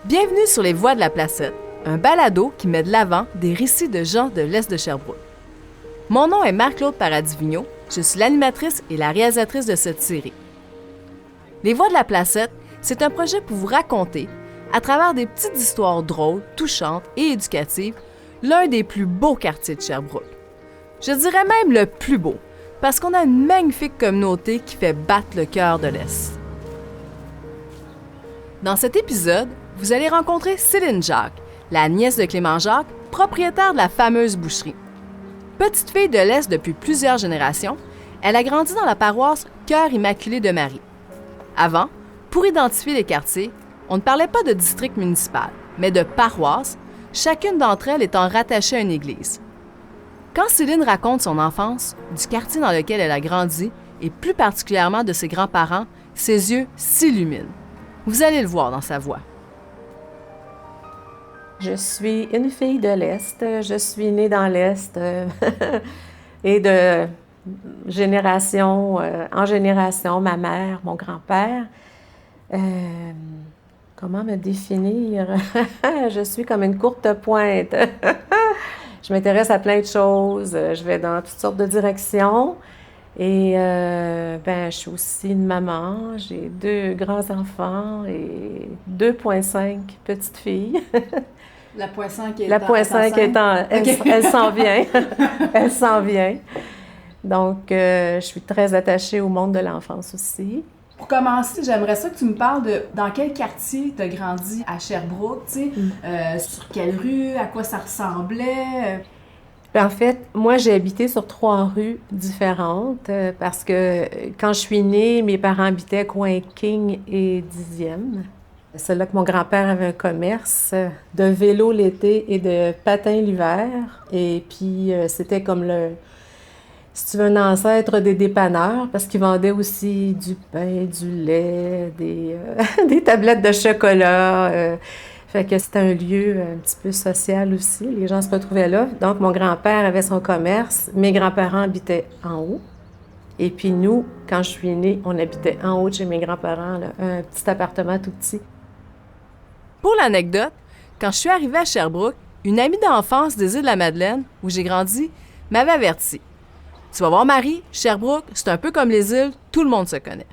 Bienvenue sur les Voix de la Placette, un balado qui met de l'avant des récits de gens de l'Est de Sherbrooke. Mon nom est Marc-Claude Paradis-Vigneault, je suis l'animatrice et la réalisatrice de cette série. Les Voix de la Placette, c'est un projet pour vous raconter, à travers des petites histoires drôles, touchantes et éducatives, l'un des plus beaux quartiers de Sherbrooke. Je dirais même le plus beau, parce qu'on a une magnifique communauté qui fait battre le cœur de l'Est. Dans cet épisode, vous allez rencontrer Céline Jacques, la nièce de Clément Jacques, propriétaire de la fameuse boucherie. Petite fille de l'Est depuis plusieurs générations, elle a grandi dans la paroisse Cœur Immaculé de Marie. Avant, pour identifier les quartiers, on ne parlait pas de district municipal, mais de paroisse, chacune d'entre elles étant rattachée à une église. Quand Céline raconte son enfance, du quartier dans lequel elle a grandi, et plus particulièrement de ses grands-parents, ses yeux s'illuminent. Vous allez le voir dans sa voix. Je suis une fille de l'Est. Je suis née dans l'Est et de génération en génération, ma mère, mon grand-père. Comment me définir? Je suis comme une courte pointe. Je m'intéresse à plein de choses. Je vais dans toutes sortes de directions. Et je suis aussi une maman. J'ai 2 grands-enfants et 2,5 petites filles. La .5 est La .5 étant, elle s'en vient. Elle s'en vient. Donc, je suis très attachée au monde de l'enfance aussi. Pour commencer, j'aimerais ça que tu me parles de dans quel quartier tu as grandi à Sherbrooke, tu sais, sur quelle rue, à quoi ça ressemblait. En fait, moi, j'ai habité sur 3 rues différentes parce que quand je suis née, mes parents habitaient coin King et 10e. C'est là que mon grand-père avait un commerce de vélo l'été et de patins l'hiver. Et puis, c'était comme si tu veux, un ancêtre des dépanneurs, parce qu'ils vendaient aussi du pain, du lait, des tablettes de chocolat. Fait que c'était un lieu un petit peu social aussi. Les gens se retrouvaient là. Donc, mon grand-père avait son commerce. Mes grands-parents habitaient en haut. Et puis nous, quand je suis née, on habitait en haut de chez mes grands-parents, là, un petit appartement tout petit. Pour l'anecdote, quand je suis arrivée à Sherbrooke, une amie d'enfance des Îles-de-la-Madeleine, où j'ai grandi, m'avait averti. Tu vas voir, Marie, Sherbrooke, c'est un peu comme les îles, tout le monde se connaît.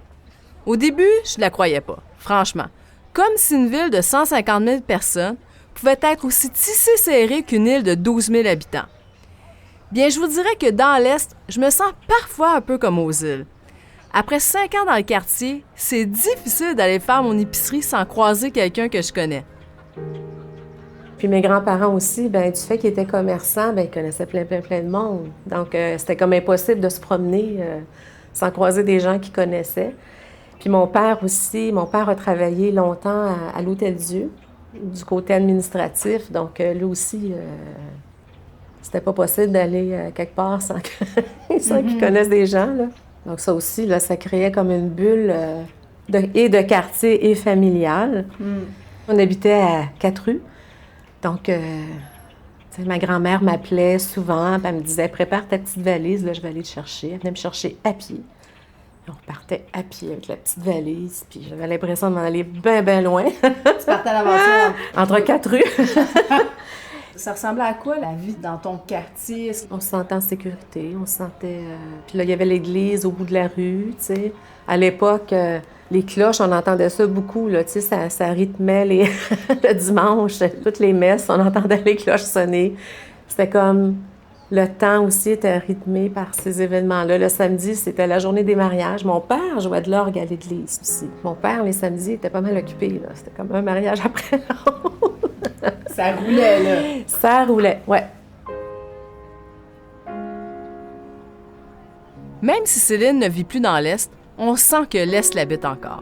Au début, je ne la croyais pas, franchement. Comme si une ville de 150 000 personnes pouvait être aussi tissée serrée qu'une île de 12 000 habitants. Bien, je vous dirais que dans l'Est, je me sens parfois un peu comme aux îles. Après 5 ans dans le quartier, c'est difficile d'aller faire mon épicerie sans croiser quelqu'un que je connais. Puis mes grands-parents aussi, du fait qu'ils étaient commerçants, ils connaissaient plein de monde. Donc, c'était comme impossible de se promener sans croiser des gens qu'ils connaissaient. Puis mon père aussi, a travaillé longtemps à l'Hôtel-Dieu, du côté administratif. Donc, lui aussi, c'était pas possible d'aller quelque part sans qu'ils connaissent des gens, là. Donc, ça aussi, là, ça créait comme une bulle de quartier et familiale. On habitait à 4 rues. Donc, ma grand-mère m'appelait souvent, puis elle me disait « Prépare ta petite valise, là, je vais aller te chercher. » Elle venait me chercher à pied. On repartait à pied avec la petite valise, puis j'avais l'impression d'en aller bien loin. Tu partais à l'aventure. Entre 4 rues. Ça ressemblait à quoi, la vie dans ton quartier? On se sentait en sécurité, on se sentait... Puis là, il y avait l'église au bout de la rue, tu sais. À l'époque, les cloches, on entendait ça beaucoup, là, tu sais, ça rythmait le dimanche, toutes les messes, on entendait les cloches sonner. C'était comme... Le temps aussi était rythmé par ces événements-là. Le samedi, c'était la journée des mariages. Mon père jouait de l'orgue à l'église aussi. Mon père, les samedis, était pas mal occupé, là. C'était comme un mariage après l'autre. Ça roulait, là. Ça roulait, ouais. Même si Céline ne vit plus dans l'Est, on sent que l'Est l'habite encore.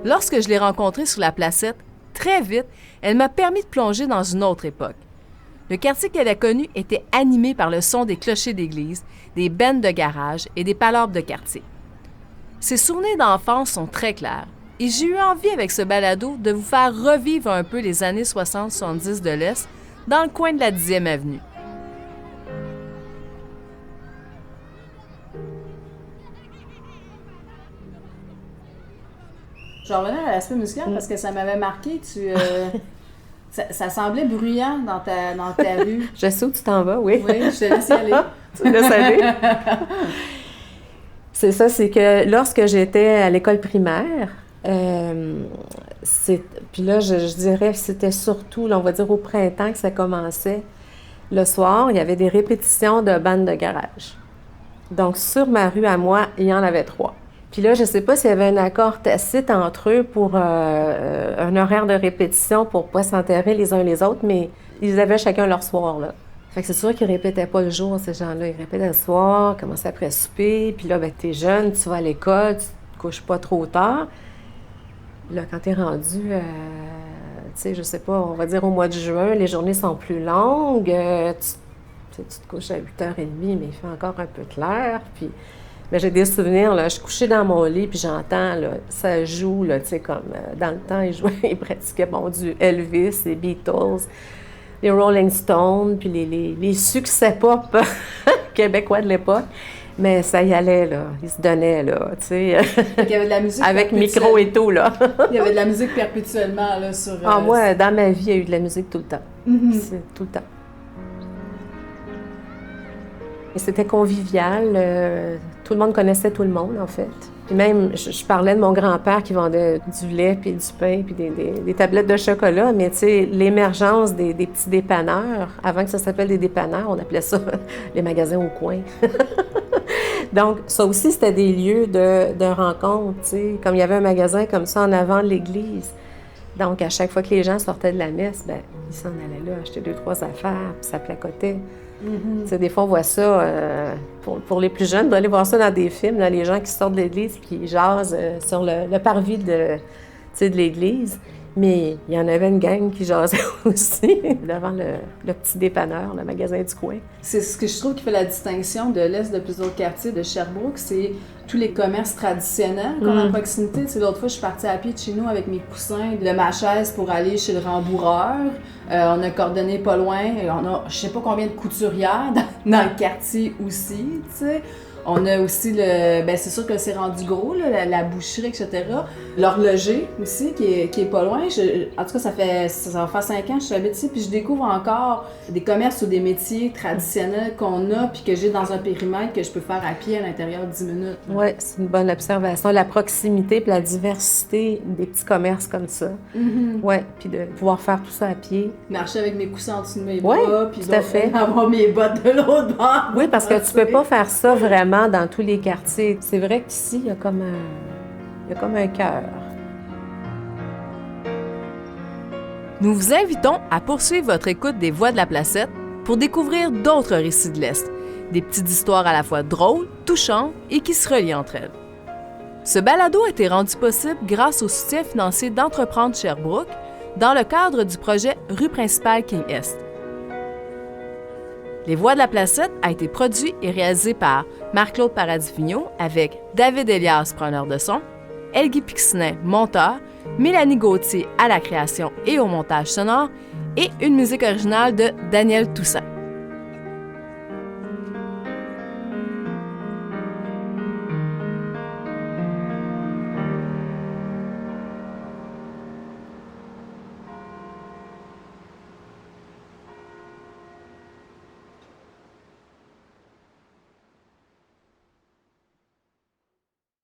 Lorsque je l'ai rencontrée sur la Placette, très vite, elle m'a permis de plonger dans une autre époque. Le quartier qu'elle a connu était animé par le son des clochers d'église, des bennes de garage et des palabres de quartier. Ses souvenirs d'enfance sont très clairs et j'ai eu envie avec ce balado de vous faire revivre un peu les années 60-70 de l'Est dans le coin de la 10e avenue. Je revenais à l'aspect musical parce que ça m'avait marqué. Ça semblait bruyant dans ta rue. Je sais où tu t'en vas, oui. Oui, je te laisse y aller. Tu me laisses aller. C'est ça, c'est que lorsque j'étais à l'école primaire, puis là, je dirais que c'était surtout, là, on va dire au printemps que ça commençait. Le soir, il y avait des répétitions de bandes de garage. Donc, sur ma rue à moi, il y en avait 3. Puis là, je ne sais pas s'il y avait un accord tacite entre eux pour un horaire de répétition pour ne pas s'enterrer les uns les autres, mais ils avaient chacun leur soir, là. Fait que c'est sûr qu'ils ne répétaient pas le jour, ces gens-là. Ils répétaient le soir, commençaient après souper, puis là, ben, t'es jeune, tu vas à l'école, tu te couches pas trop tard. Là, quand t'es rendu, tu sais, je sais pas, on va dire au mois de juin, les journées sont plus longues, tu te couches à 8h30, mais il fait encore un peu clair, puis... Mais j'ai des souvenirs, là, je suis couchée dans mon lit, puis j'entends, là, ça joue, là, tu sais, comme dans le temps, ils pratiquaient, bon, du Elvis, les Beatles, les Rolling Stones, puis les succès pop québécois de l'époque. Mais ça y allait, là, ils se donnaient, là, tu sais, il y avait de la musique avec micro et tout, là. Il y avait de la musique perpétuellement, là, sur... moi, dans ma vie, il y a eu de la musique tout le temps. Mm-hmm. C'est tout le temps. Et c'était convivial. Tout le monde connaissait tout le monde, en fait. Puis même, je parlais de mon grand-père qui vendait du lait, puis du pain, puis des tablettes de chocolat. Mais tu sais, l'émergence des petits dépanneurs, avant que ça s'appelle des dépanneurs, on appelait ça les magasins au coin. Donc, ça aussi, c'était des lieux de rencontre, tu sais. Comme il y avait un magasin comme ça en avant de l'église. Donc, à chaque fois que les gens sortaient de la messe, ben ils s'en allaient là, acheter 2-3 affaires, puis ça placotait. Mm-hmm. Tu sais, des fois, on voit ça, pour les plus jeunes, d'aller voir ça dans des films, là, les gens qui sortent de l'église puis qui jasent sur le parvis de l'église. Mais il y en avait une gang qui jasait aussi devant le petit dépanneur, le magasin du coin. C'est ce que je trouve qui fait la distinction de l'est de plusieurs quartiers de Sherbrooke, c'est tous les commerces traditionnels qu'on a à proximité. Tu sais, l'autre fois, je suis partie à pied de chez nous avec mes coussins de ma chaise pour aller chez le rembourreur. On a coordonné pas loin. On a je sais pas combien de couturières dans le quartier aussi, tu sais. On a aussi c'est sûr que c'est rendu gros, là, la boucherie, etc. L'horloger aussi, qui est pas loin. En tout cas, ça va faire 5 ans que je suis ici, puis je découvre encore des commerces ou des métiers traditionnels qu'on a, puis que j'ai dans un périmètre que je peux faire à pied à l'intérieur de 10 minutes. Oui, c'est une bonne observation. La proximité puis la diversité des petits commerces comme ça. Mm-hmm. Oui, puis de pouvoir faire tout ça à pied. Marcher avec mes coussins en dessous de mes bras, puis avoir mes bottes de l'autre bord. Oui, parce que tu peux pas faire ça vraiment dans tous les quartiers. C'est vrai qu'ici, il y a comme un cœur. Nous vous invitons à poursuivre votre écoute des Voix de la Placette pour découvrir d'autres récits de l'Est, des petites histoires à la fois drôles, touchantes et qui se relient entre elles. Ce balado a été rendu possible grâce au soutien financier d'Entreprendre Sherbrooke dans le cadre du projet Rue principale King-Est. Les Voix de la Placette a été produit et réalisé par Marc-Claude Paradis-Vigneault avec David Elias, preneur de son, Elgui Pixinin, monteur, Mélanie Gauthier à la création et au montage sonore et une musique originale de Daniel Toussaint.